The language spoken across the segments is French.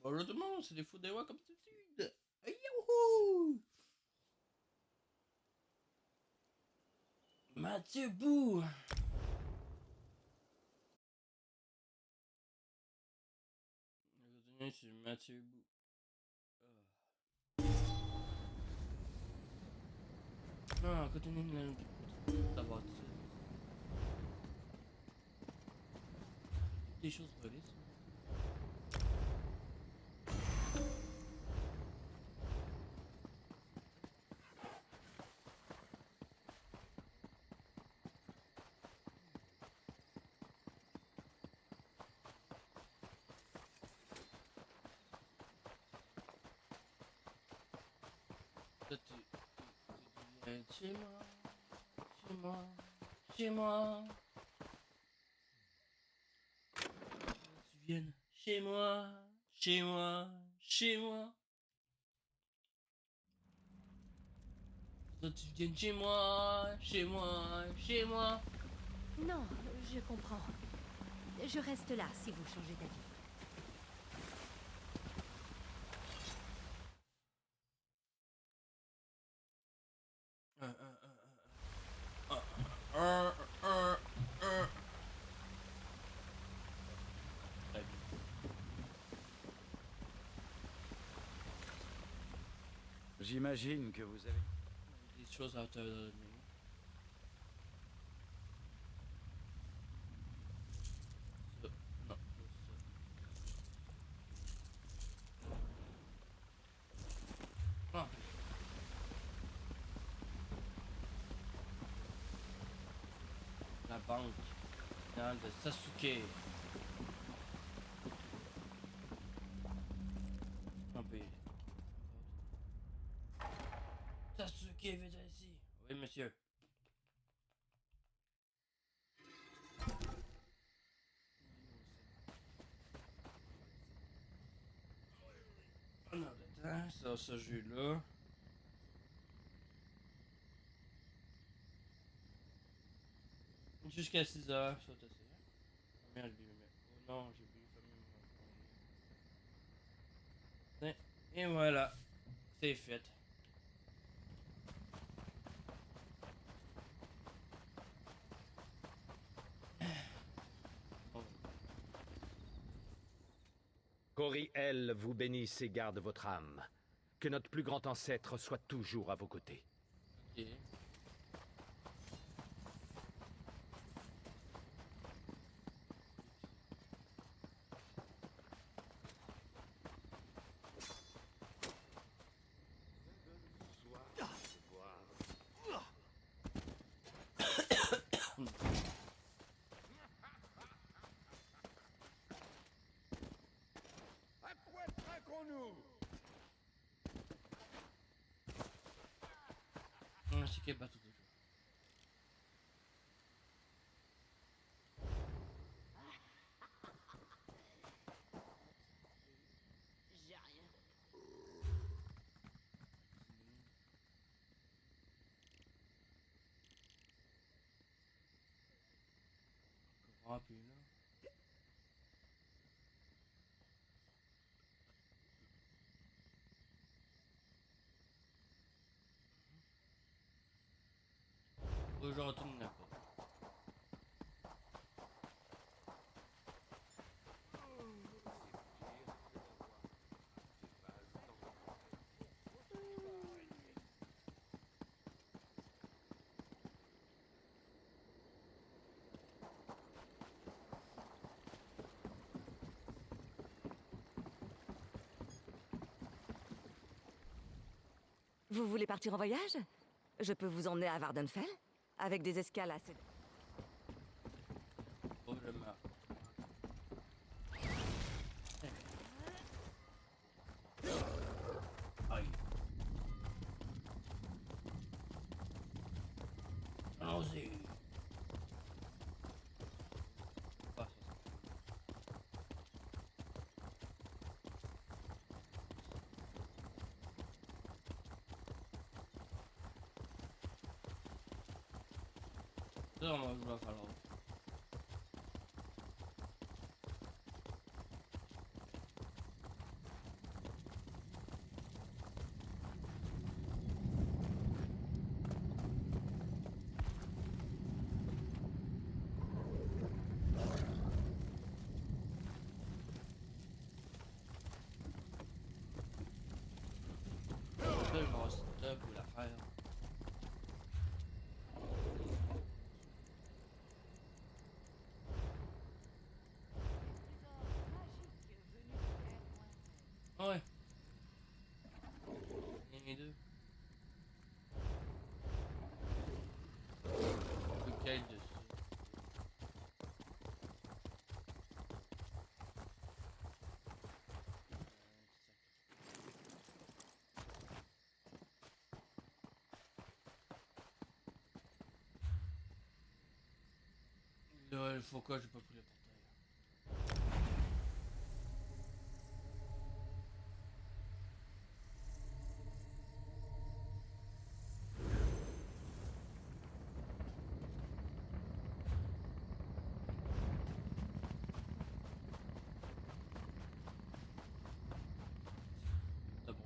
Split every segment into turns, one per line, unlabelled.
Malheureusement, c'est des fous des rois comme d'habitude. Youhou! Mathieu Bou. Aujourd'hui, c'est Mathieu Bou. Non, continue de l'avoir dit. Des choses volées, ça. Toi, tu viens chez moi, chez moi, chez moi. Tu viennes chez moi, chez moi, chez moi. Toi, tu viennes chez moi, chez moi, chez moi.
Non, je comprends. Je reste là si vous changez d'avis.
Très bien.
J'imagine que vous avez...
Des choses à te donner. Ça, non, pas ça. Ah, la banque finale de Sasuke. Non, mais... Sasuke, viens ici. Oui, monsieur. On a le temps, ça, ce jeu-là. Jusqu'à 6 heures, ça t'as ça. Merde, oh non, j'ai oublié de fermer mon ordi. Et voilà, c'est fait. Oh,
Coriel vous bénisse et garde votre âme. Que notre plus grand ancêtre soit toujours à vos côtés.
ok.
À quoi traquons-nous?
C'est quel bateau toujours.
J'ai rien.
Encore rempli là. Aujourd'hui, il n'y en a pas.
Vous voulez partir en voyage? Je peux vous emmener à Vardenfell, avec des escales assez...
Probablement. Aïe. Allons-y. Ah, ça, on va falloir. Le Foca, j'ai pas pris le portail. C'est bon,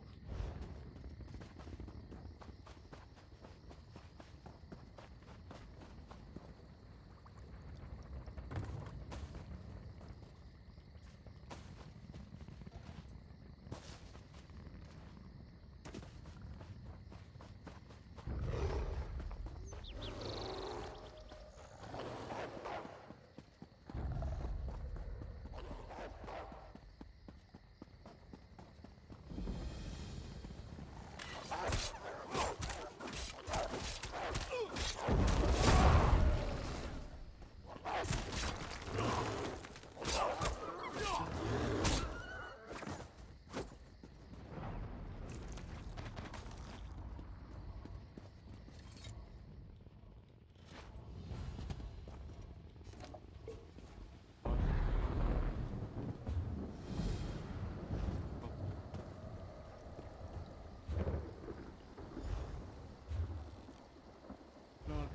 non,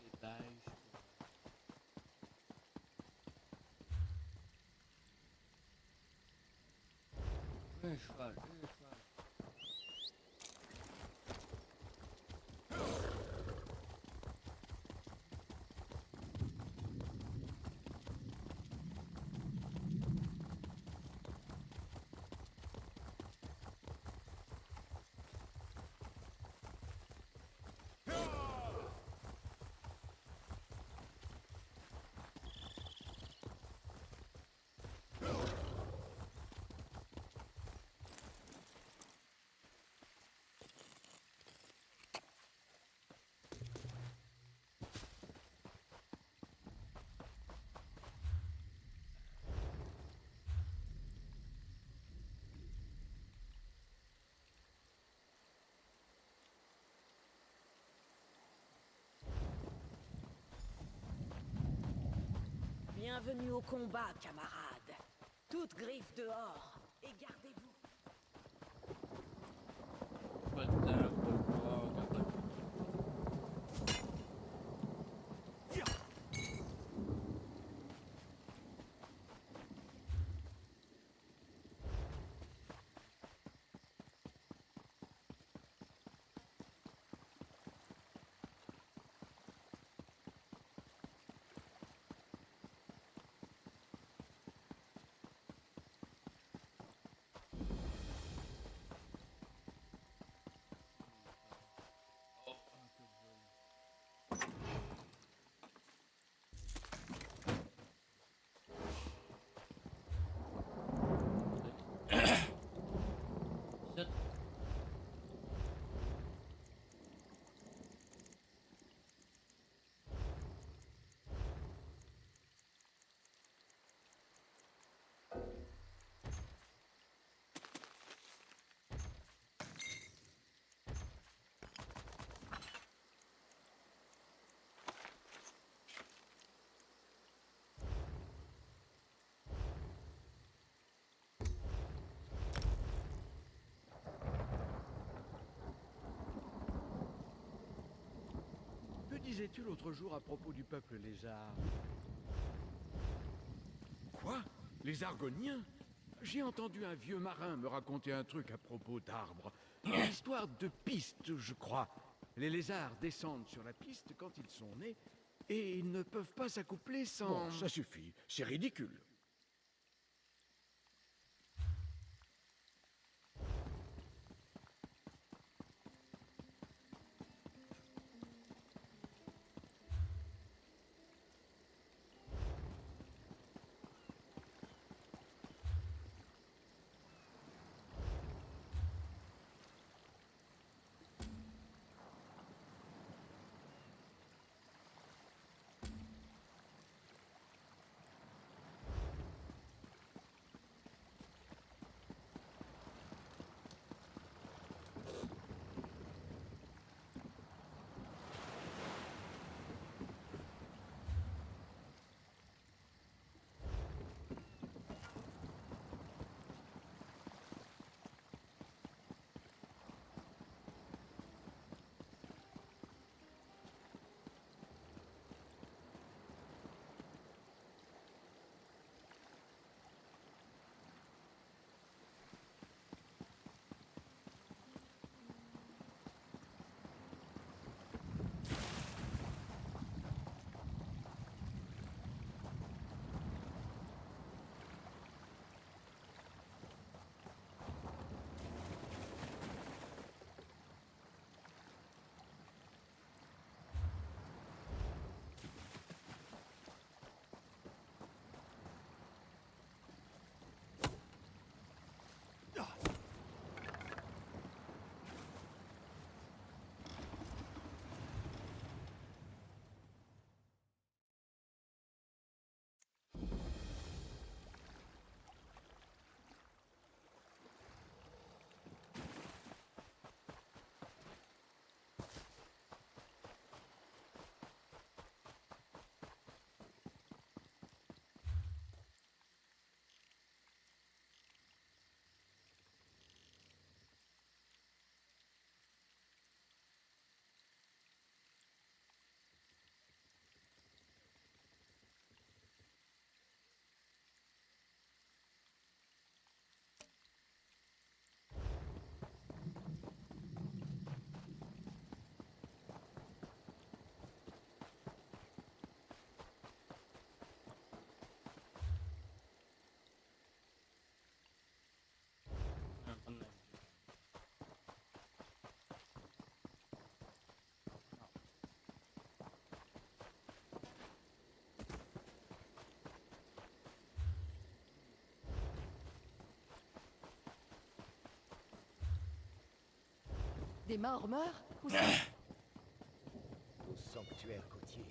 les bails, je sais pas. Un cheval, un cheval.
Bienvenue au combat, camarades. Toutes griffes dehors. Et gardez-vous.
Pas de temps pour le voir, on va pas le voir. Oh, un peu de vol. Sept.
Que disais-tu l'autre jour à propos du peuple lézard? Quoi? Les Argoniens? J'ai entendu un vieux marin me raconter un truc à propos d'arbres. Une histoire de piste, je crois. Les lézards descendent sur la piste quand ils sont nés, et ils ne peuvent pas s'accoupler sans...
Bon, ça suffit. C'est ridicule.
Des morts meurent? Où ça?
Au sanctuaire côtier.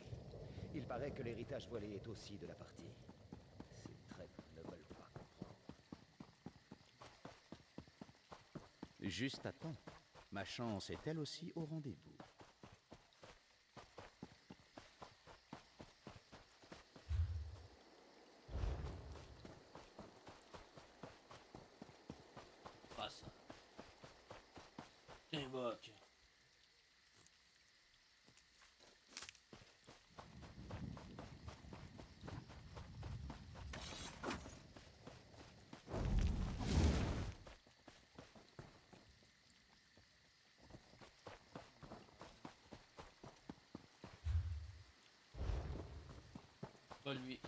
Il paraît que l'héritage voilé est aussi de la partie. Ces traîtres ne veulent pas comprendre.
Juste à temps. Ma chance est elle aussi au rendez-vous.
Pas ça. T'invoques. Pas lui.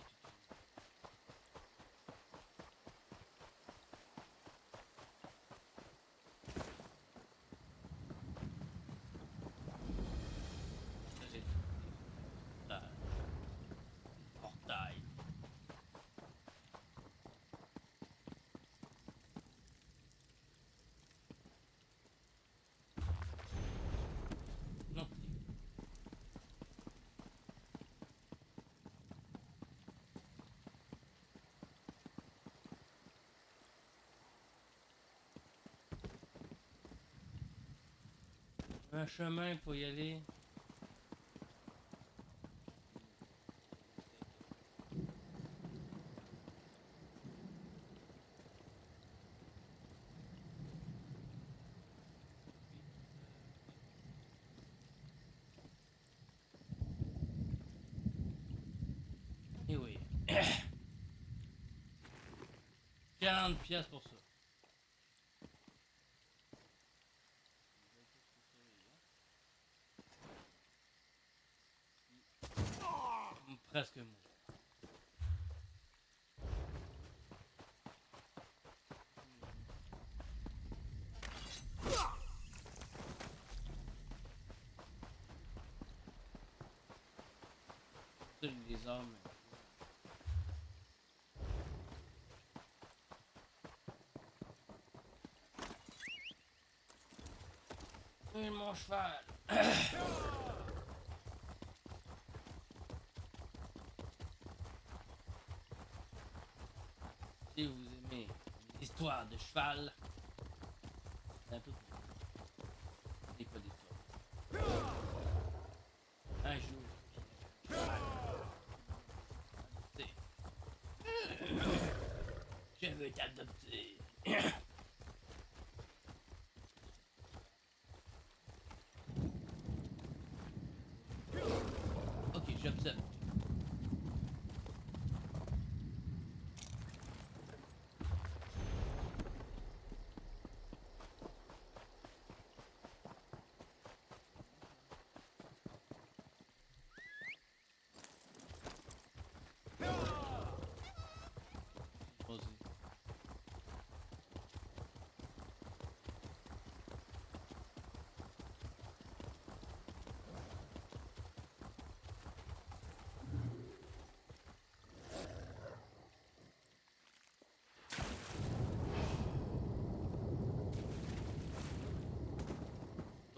Portail. Non. Un chemin pour y aller. Et oui. 40 piastres pour ça. Presque mort. Les armes. Mon cheval. Si vous aimez l'histoire de cheval, c'est un peu et pas d'histoire. Un jour, je veux t'adopter. Ok, j'observe.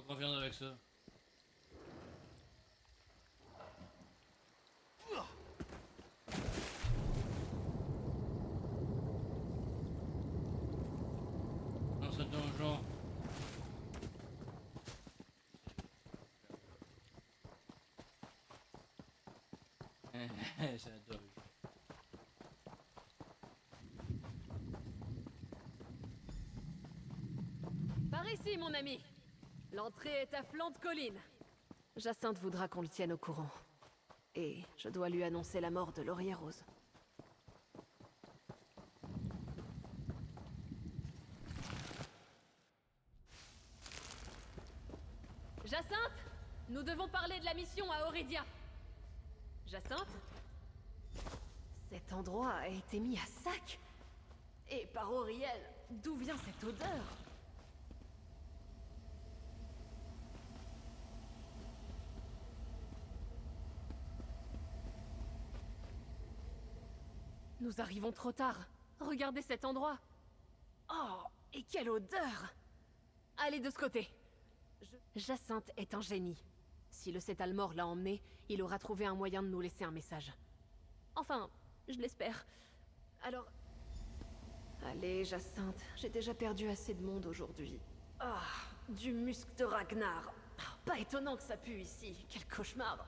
Confiance avec ça. Dans ce donjon. C'est adorable.
Par ici, mon ami. L'entrée est à flanc de colline. Jacinthe voudra qu'on le tienne au courant. Et je dois lui annoncer la mort de Laurier Rose. Jacinthe, nous devons parler de la mission à Auridia. Jacinthe? Cet endroit a été mis à sac. Et par Auriel, d'où vient cette odeur? Nous arrivons trop tard. Regardez cet endroit. Oh, et quelle odeur! Allez de ce côté. Jacinthe est un génie. Si le Cétalmor l'a emmené, il aura trouvé un moyen de nous laisser un message. Enfin, je l'espère. Alors... Allez, Jacinthe, j'ai déjà perdu assez de monde aujourd'hui. Ah, du musc de Ragnar. Ah, pas étonnant que ça pue ici. Quel cauchemar.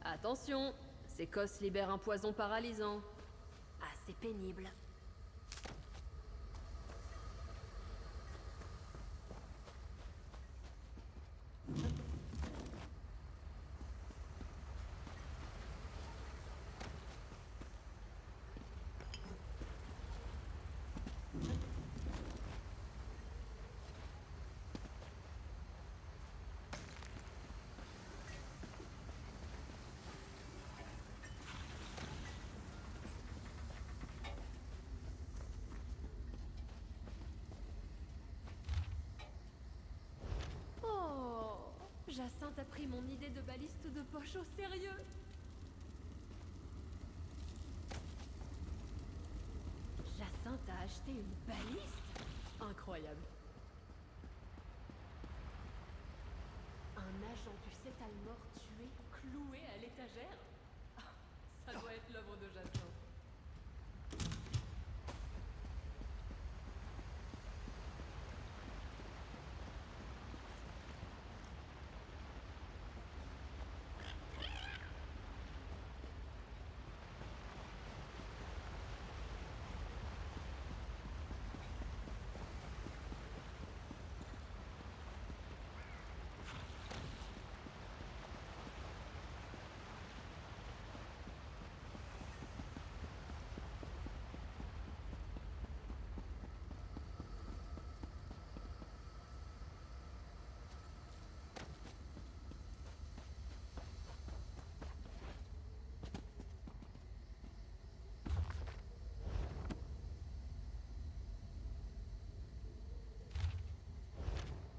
Attention, ces cosses libèrent un poison paralysant. Assez pénible. Oh, Jacinthe a pris mon idée de baliste de poche au sérieux. Jacinthe a acheté une baliste? Incroyable. Un agent du Cétalmor tué, cloué à l'étagère? Ah, ça doit être l'œuvre de Jacinthe.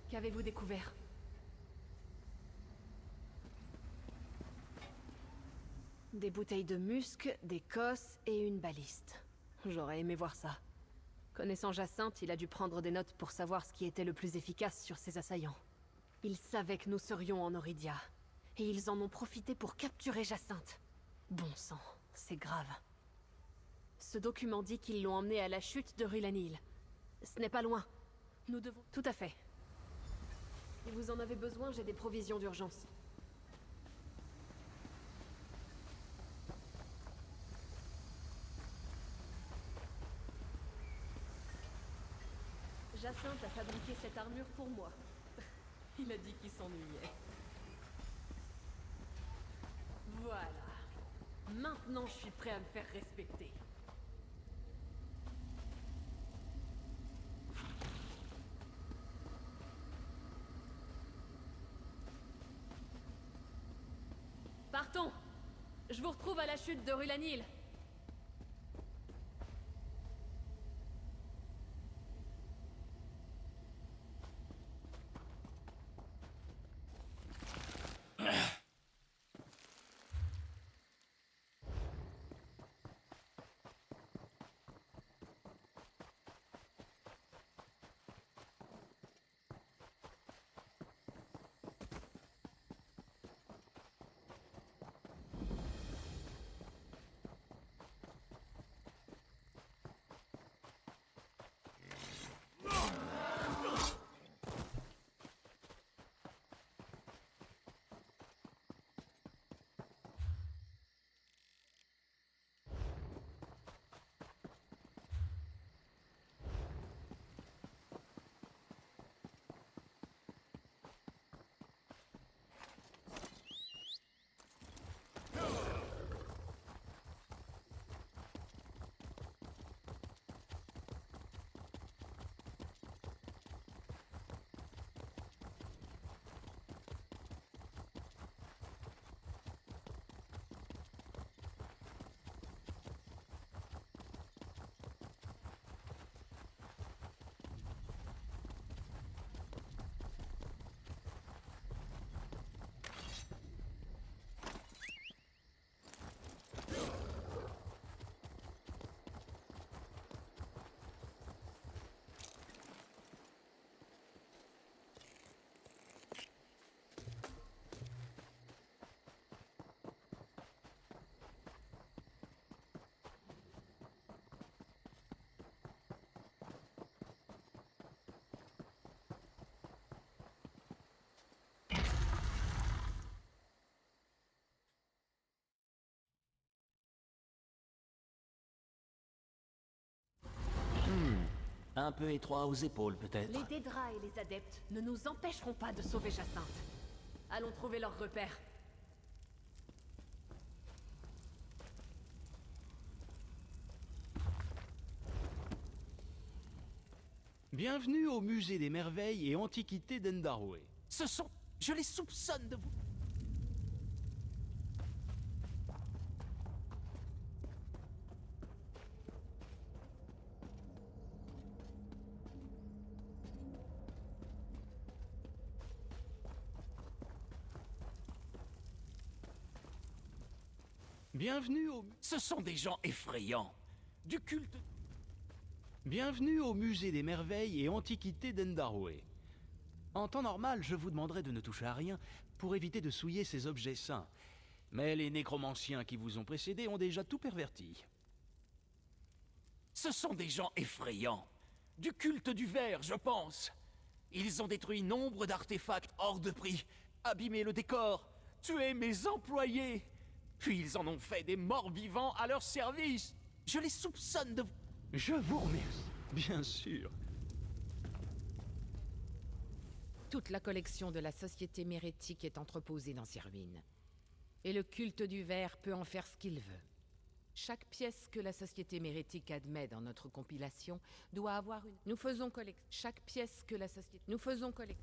Qu'avez-vous découvert? Des bouteilles de musc, des cosses et une baliste. J'aurais aimé voir ça. Connaissant Jacinthe, il a dû prendre des notes pour savoir ce qui était le plus efficace sur ses assaillants. Ils savaient que nous serions en Oridia. Et ils en ont profité pour capturer Jacinthe. Bon sang, c'est grave. Ce document dit qu'ils l'ont emmené à la chute de Rulanil. Ce n'est pas loin. Nous devons... Tout à fait. Si vous en avez besoin, j'ai des provisions d'urgence. Jacinthe a fabriqué cette armure pour moi. Il a dit qu'il s'ennuyait. Voilà. Maintenant, je suis prêt à me faire respecter. Partons! Je vous retrouve à la chute de Rulanil.
Un peu étroit aux épaules, peut-être.
Les Dédras et les adeptes ne nous empêcheront pas de sauver Jacinthe. Allons trouver leurs repères.
Bienvenue au musée des merveilles et antiquités d'Endarwe. Ce sont... Je les soupçonne de vous... Bienvenue au... Ce sont des gens effrayants. Du culte... Bienvenue au musée des merveilles et antiquités d'Endarwe. En temps normal, je vous demanderais de ne toucher à rien pour éviter de souiller ces objets saints. Mais les nécromanciens qui vous ont précédés ont déjà tout perverti. Ce sont des gens effrayants. Du culte du verre, je pense. Ils ont détruit nombre d'artefacts hors de prix, abîmé le décor, tué mes employés. Puis ils en ont fait des morts vivants à leur service. Je les soupçonne de... Je vous remercie, bien sûr.
Toute la collection de la Société Mérétique est entreposée dans ces ruines. Et le culte du verre peut en faire ce qu'il veut. Chaque pièce que la Société Mérétique admet dans notre compilation doit avoir une... Nous faisons collecte... Chaque pièce que la Société... Nous faisons collecte...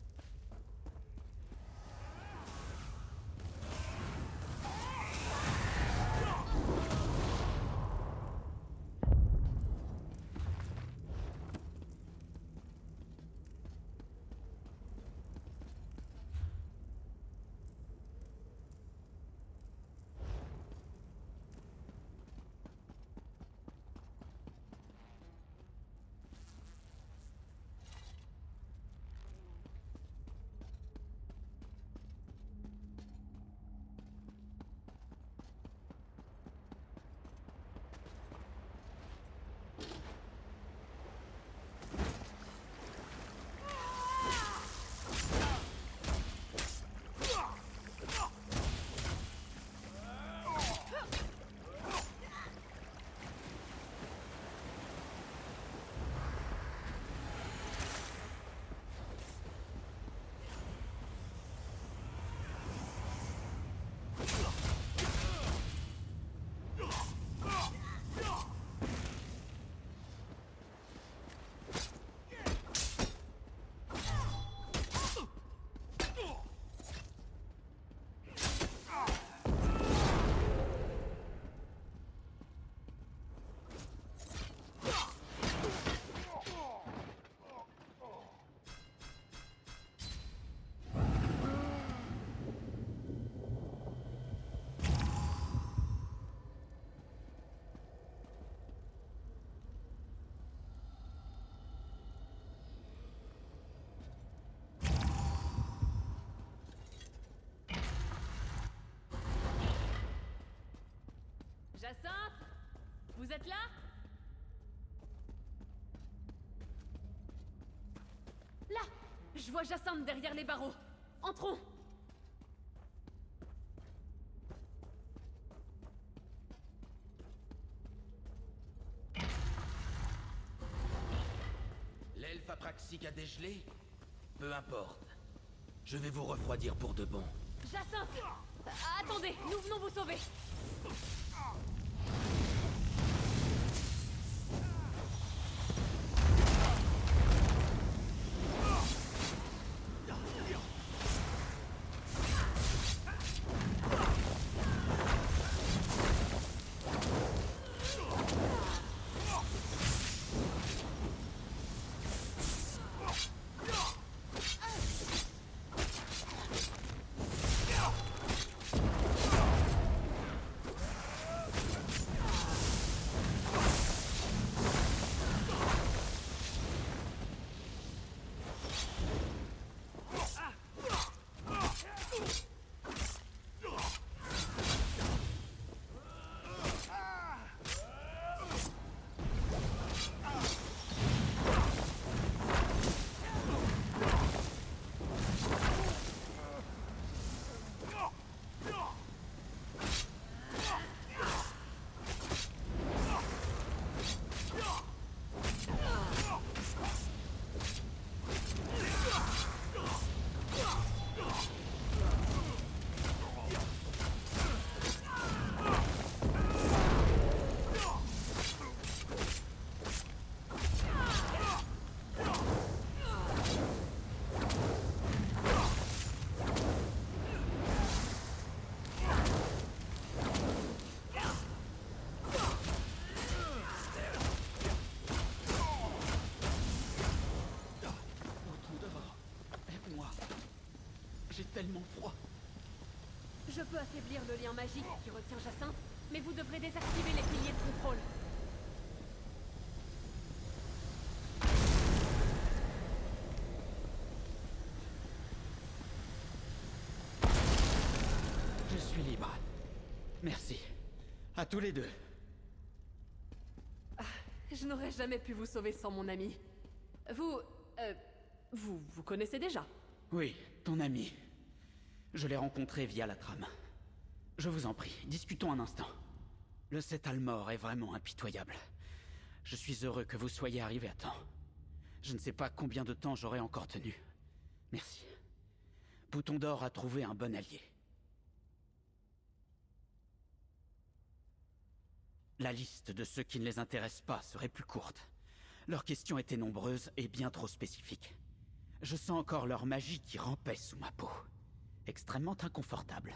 Jacinthe, vous êtes là? Là! Je vois Jacinthe derrière les barreaux. Entrons!
L'elfe apraxique a dégelé? Peu importe. Je vais vous refroidir pour de bon.
Jacinthe! Attendez, nous venons vous sauver!
tellement froid.
Je peux affaiblir le lien magique qui retient Jacinthe, mais vous devrez désactiver les piliers de contrôle.
Je suis libre. Merci. À tous les deux.
Je n'aurais jamais pu vous sauver sans mon ami. Vous connaissez déjà.
Oui, ton ami. Je l'ai rencontré via la trame. Je vous en prie, discutons un instant. Le Seth Almor est vraiment impitoyable. Je suis heureux que vous soyez arrivé à temps. Je ne sais pas combien de temps j'aurai encore tenu. Merci. Bouton d'Or a trouvé un bon allié. La liste de ceux qui ne les intéressent pas serait plus courte. Leurs questions étaient nombreuses et bien trop spécifiques. Je sens encore leur magie qui rampait sous ma peau. Extrêmement inconfortable.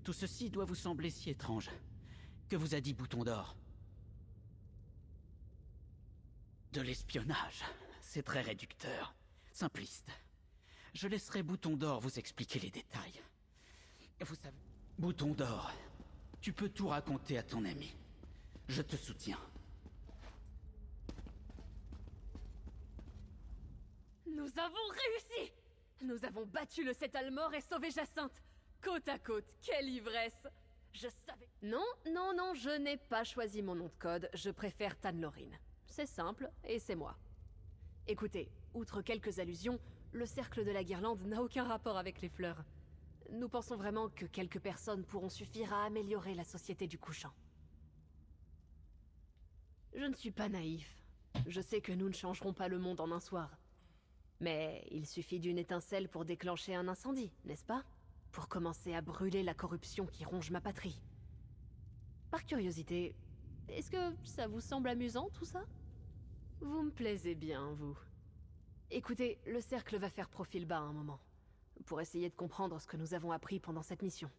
Tout ceci doit vous sembler si étrange. Que vous a dit Bouton d'Or? De l'espionnage. C'est très réducteur. Simpliste. Je laisserai Bouton d'Or vous expliquer les détails. Vous savez... Bouton d'Or, tu peux tout raconter à ton ami. Je te soutiens.
Nous avons réussi! Nous avons battu le Seth Almor et sauvé Jacinthe! Côte à côte, quelle ivresse! Je savais... Non, non, non, je n'ai pas choisi mon nom de code, je préfère Tanlorine. C'est simple, et c'est moi. Écoutez, outre quelques allusions, le cercle de la guirlande n'a aucun rapport avec les fleurs. Nous pensons vraiment que quelques personnes pourront suffire à améliorer la société du couchant. Je ne suis pas naïf. Je sais que nous ne changerons pas le monde en un soir. Mais il suffit d'une étincelle pour déclencher un incendie, n'est-ce pas? Pour commencer à brûler la corruption qui ronge ma patrie. Par curiosité, est-ce que ça vous semble amusant tout ça? Vous me plaisez bien, vous. Écoutez, le cercle va faire profil bas un moment, pour essayer de comprendre ce que nous avons appris pendant cette mission.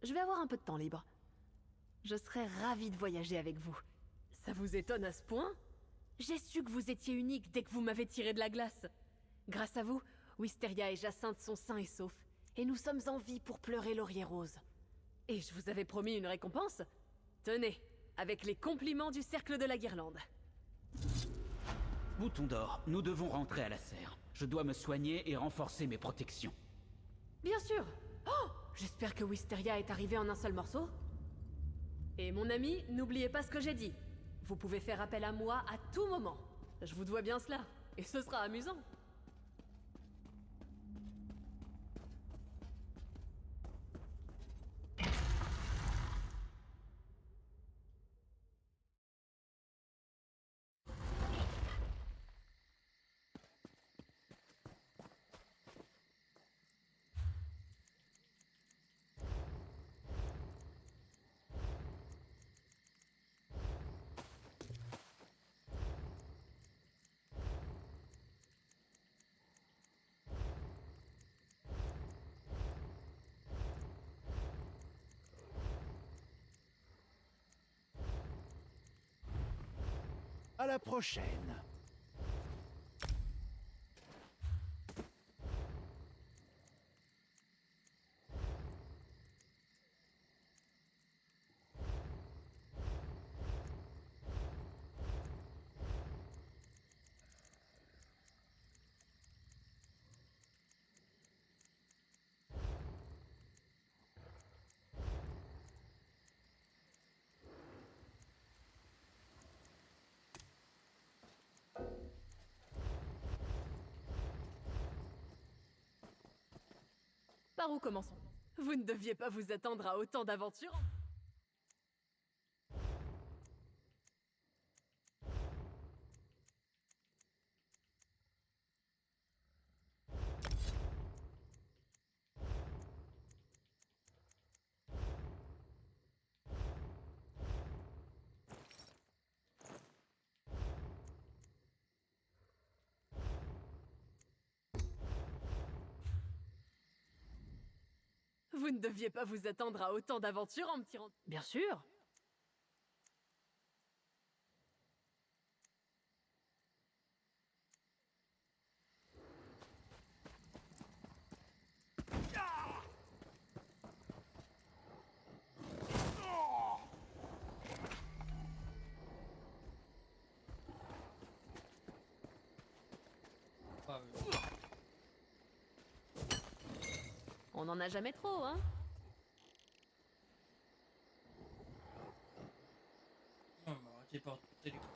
Je vais avoir un peu de temps libre. Je serais ravie de voyager avec vous. Ça vous étonne à ce point? J'ai su que vous étiez unique dès que vous m'avez tiré de la glace. Grâce à vous, Wisteria et Jacinthe sont sains et saufs, et nous sommes en vie pour pleurer Laurier Rose. Et je vous avais promis une récompense. Tenez, avec les compliments du cercle de la guirlande.
Bouton d'Or, nous devons rentrer à la serre. Je dois me soigner et renforcer mes protections.
Bien sûr. Oh, j'espère que Wisteria est arrivée en un seul morceau. Et mon ami, n'oubliez pas ce que j'ai dit. Vous pouvez faire appel à moi à tout moment. Je vous dois bien cela, et ce sera amusant.
À la prochaine.
Par où commençons? Vous ne deviez pas vous attendre à autant d'aventures. Vous ne deviez pas vous attendre à autant d'aventures en me tirant... Bien sûr.
Ah, oui.
On en a jamais trop, hein?
Non, mais arrêtez par téléporter.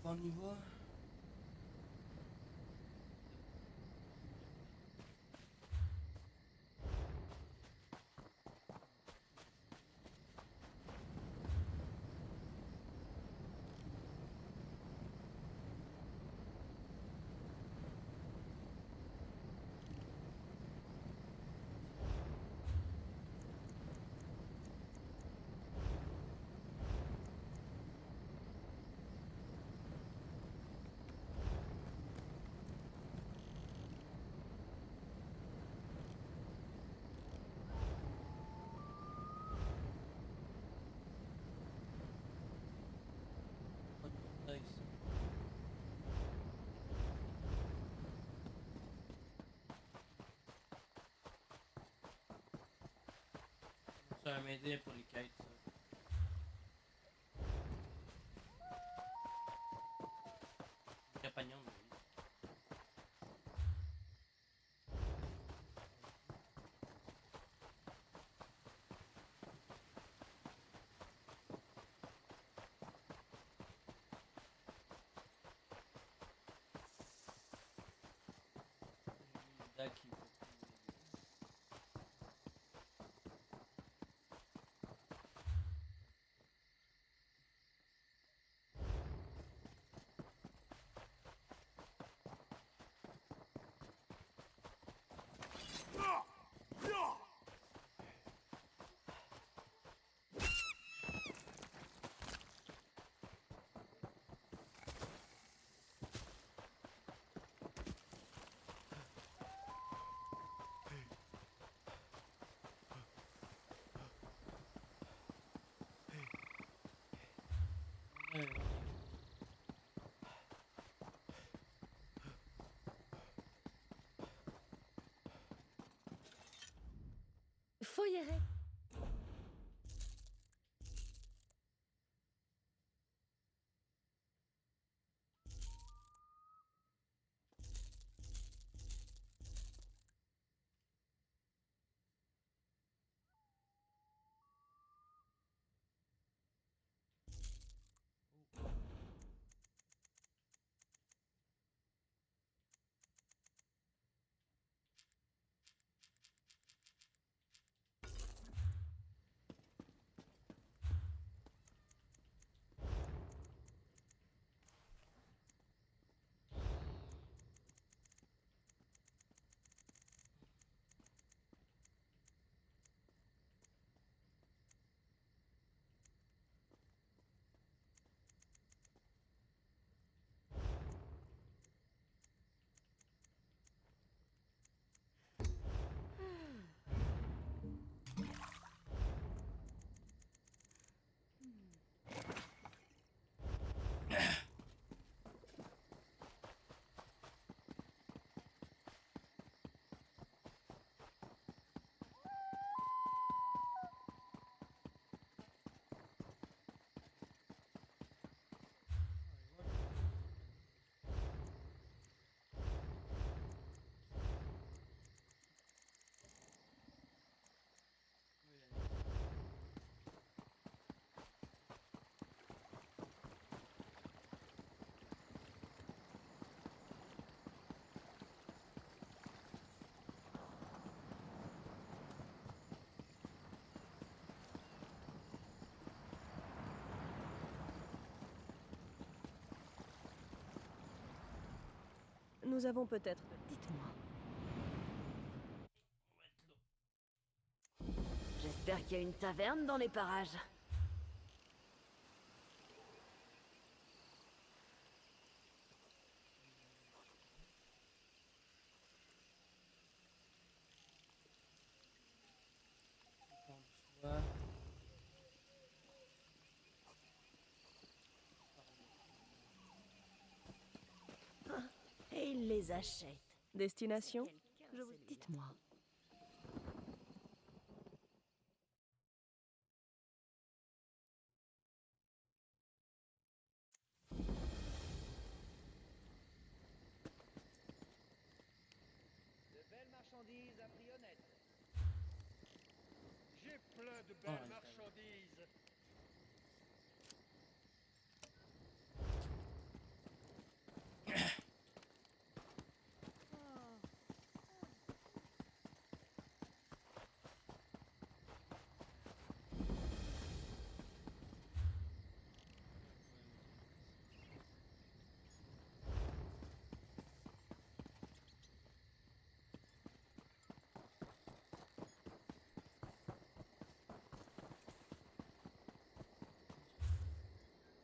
On y va. Pas de portail, ici. Ça va m'aider pour les kites. Ça. Compagnon, mais oui. Là qui faut trouver.
Faut y aller.
Nous avons peut-être... Dites-moi. J'espère qu'il y a une taverne dans les parages.
Ouais.
les achète.
Destination?
Dites-moi.
De belles marchandises à prix honnête.
J'ai plein de
Oh,
belles
ouais.
marchandises.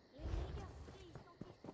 Les méga prix sont ici.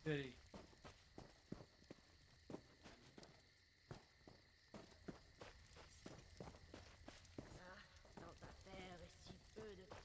Allez.
Tant à faire et si peu de temps.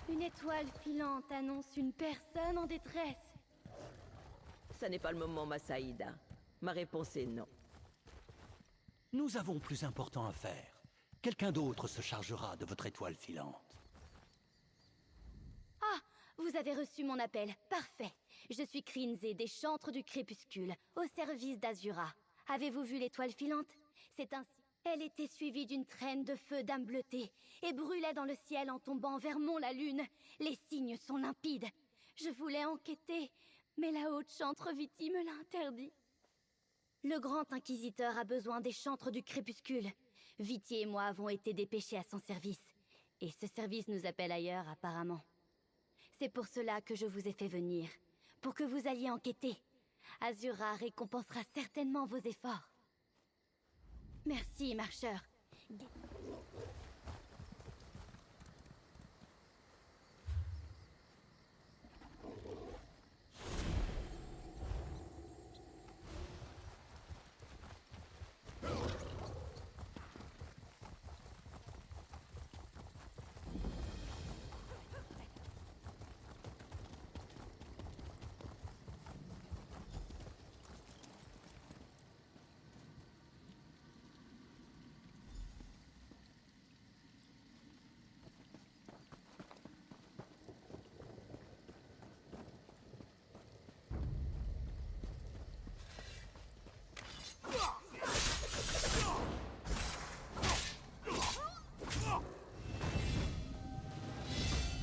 Une étoile filante annonce une personne en détresse.
Ça n'est pas le moment, Massaïda. Ma réponse est non.
Nous avons plus important à faire.
Quelqu'un d'autre se chargera de votre étoile filante.
Ah, vous avez reçu mon appel. Parfait. Je suis Krinzé des Chantres du Crépuscule, au service d'Azura. Avez-vous vu l'étoile filante? C'est ainsi. Elle était suivie d'une traîne de feu d'âme bleutée et brûlait dans le ciel en tombant vers la lune. Les signes sont limpides. Je voulais enquêter, mais la haute chantre Viti me l'a interdit. Le grand inquisiteur a besoin des chantres du crépuscule. Viti et moi avons été dépêchés à son service. Et ce service nous appelle ailleurs, apparemment. C'est pour cela que je vous ai fait venir. Pour que vous alliez enquêter. Azura récompensera certainement vos efforts. Merci, marcheur.
Je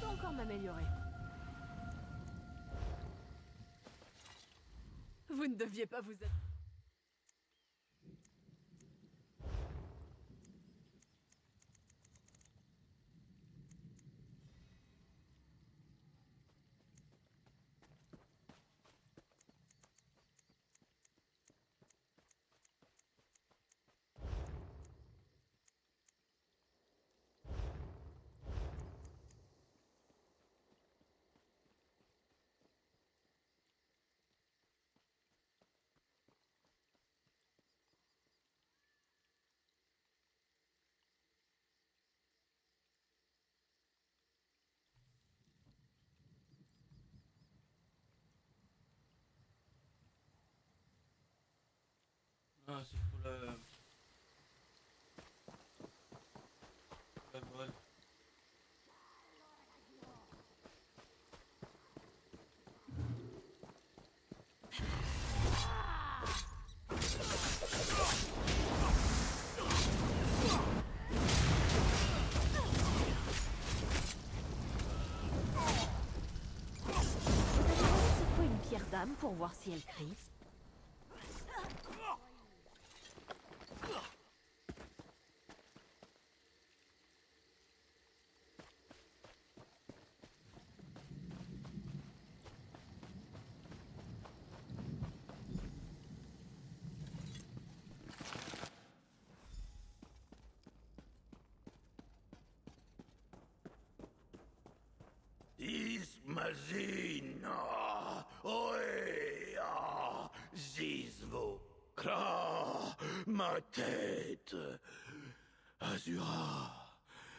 peux encore m'améliorer. Vous ne deviez pas vous être...
Ah, c'est pour la... Ouais.
C'est quoi une pierre d'âme pour voir si elle crie?
Ismazina, Oea, Zizvo, Kla, ma tête. Azura,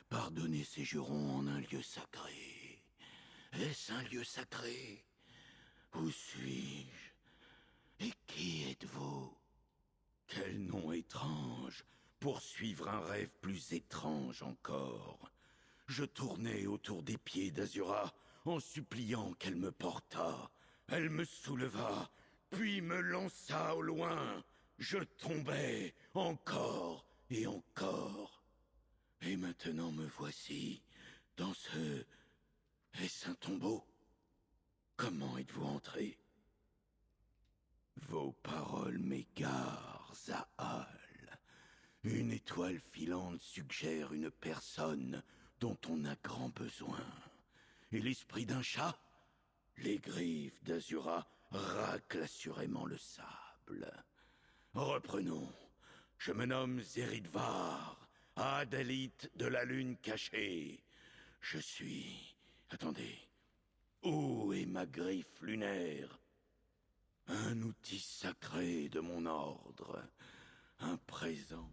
pardonnez ces jurons en un lieu sacré. Est-ce un lieu sacré? Où suis-je? Et qui êtes-vous? Quel nom étrange pour suivre un rêve plus étrange encore. Je tournais autour des pieds d'Azura en suppliant qu'elle me portât. Elle me souleva, puis me lança au loin. Je tombais encore et encore. Et maintenant me voici dans ce... Est-ce un tombeau? Comment êtes-vous entré? Vos paroles m'égarent, Zahal. Une étoile filante suggère une personne dont on a grand besoin. Et l'esprit d'un chat? Les griffes d'Azura raclent assurément le sable. Reprenons. Je me nomme Zeridvar, Adalite de la Lune cachée. Je suis... Attendez. Où est ma griffe lunaire? Un outil sacré de mon ordre. Un présent.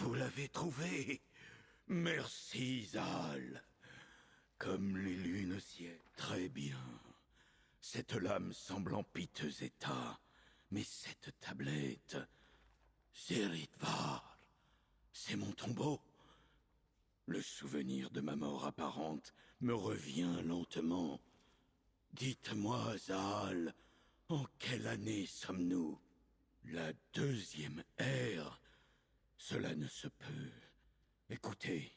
Vous l'avez trouvé. Merci, Zal. Comme les lunes au ciel. Très bien. Cette lame semble en piteux état. Mais cette tablette... Zeritvar, c'est mon tombeau. Le souvenir de ma mort apparente me revient lentement. Dites-moi, Zal, en quelle année sommes-nous? La deuxième ère. Cela ne se peut. Écoutez,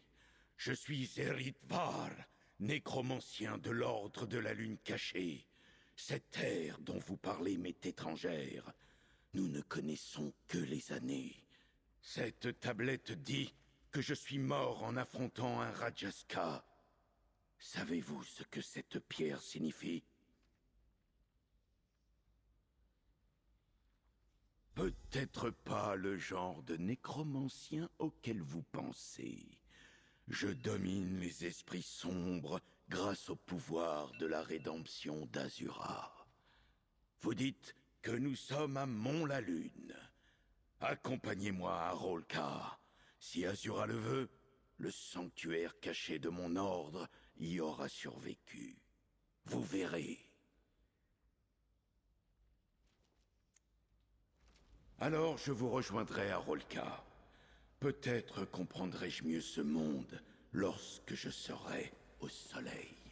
je suis Zeritvar, nécromancien de l'ordre de la lune cachée. Cette ère dont vous parlez m'est étrangère. Nous ne connaissons que les années. Cette tablette dit que je suis mort en affrontant un Rajaska. Savez-vous ce que cette pierre signifie? Peut-être pas le genre de nécromancien auquel vous pensez. Je domine les esprits sombres grâce au pouvoir de la rédemption d'Azura. Vous dites que nous sommes à Mont-la-Lune. Accompagnez-moi à Rolka. Si Azura le veut, le sanctuaire caché de mon ordre y aura survécu. Vous verrez. Alors je vous rejoindrai à Rolka. Peut-être comprendrai-je mieux ce monde lorsque je serai au soleil.